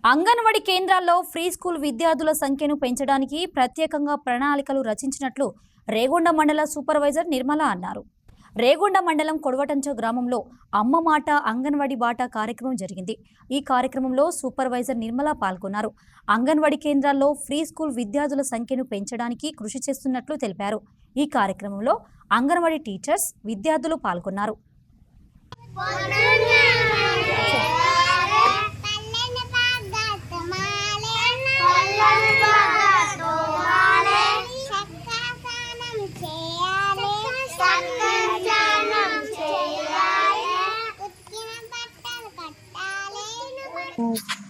అంగన్వాడీ కేంద్రాల్లో free school విద్యార్థుల సంఖ్యను పెంచడానికి ప్రత్యేకంగా ప్రణాళికలు రచించినట్లు రేగొండ మండల సూపర్వైజర్ నిర్మల అన్నారు. రేగొండ మండలం కొడవటంచ గ్రామంలో అమ్మ మాట అంగన్వాడీ బాట కార్యక్రమం జరిగింది. ఈ కార్యక్రమంలో సూపర్వైజర్ నిర్మల పాల్గొన్నారు. అంగన్వాడీ కేంద్రాల్లో ఫ్రీ స్కూల్ విద్యార్థుల సంఖ్యను పెంచడానికి కృషి చేస్తున్నట్లు తెలిపారు. ఈ కార్యక్రమంలో అంగన్వాడీ టీచర్స్, విద్యార్థులు పాల్గొన్నారు.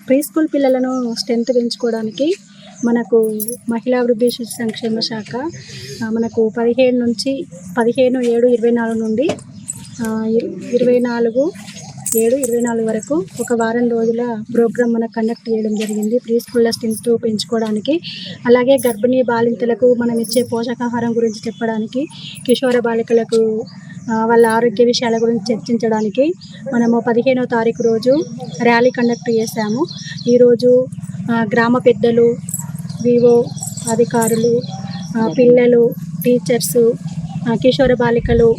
ప్రీ స్కూల్ పిల్లలను స్ట్రెంత్ పెంచుకోవడానికి మనకు మహిళా అభివృద్ధి శిశు సంక్షేమ శాఖ మనకు 15/7/24 నుండి 24/7/24 వరకు ఒక వారం రోజుల ప్రోగ్రామ్ మనకు కండక్ట్ చేయడం జరిగింది. ప్రీ స్కూల్లో స్ట్రెంత్ పెంచుకోవడానికి, అలాగే గర్భిణీ బాలింతలకు మనం ఇచ్చే పోషకాహారం గురించి చెప్పడానికి, కిషోర బాలికలకు వాళ్ళ ఆరోగ్య విషయాల గురించి చర్చించడానికి మనము 15వ తారీఖు రోజు ర్యాలీ కండక్ట్ చేశాము. ఈరోజు గ్రామ పెద్దలు, వివో అధికారులు, పిల్లలు, టీచర్సు, కిషోర బాలికలు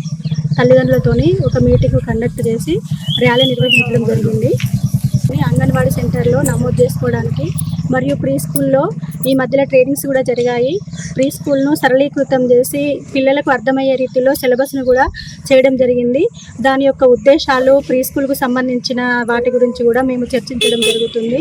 తల్లిదండ్రులతోని ఒక మీటింగ్ కండక్ట్ చేసి ర్యాలీ నిర్వహించడం జరిగింది. అంగన్వాడీ సెంటర్లో నమోదు చేసుకోవడానికి మరియు ప్రీ స్కూల్లో ఈ మధ్యలో ట్రైనింగ్స్ కూడా జరిగాయి. ప్రీ స్కూల్ను సరళీకృతం చేసి పిల్లలకు అర్థమయ్యే రీతిలో సిలబస్ను కూడా చేయడం జరిగింది. దాని యొక్క ఉద్దేశాలు, ప్రీ స్కూల్కు సంబంధించిన వాటి గురించి కూడా మేము చర్చించడం జరుగుతుంది.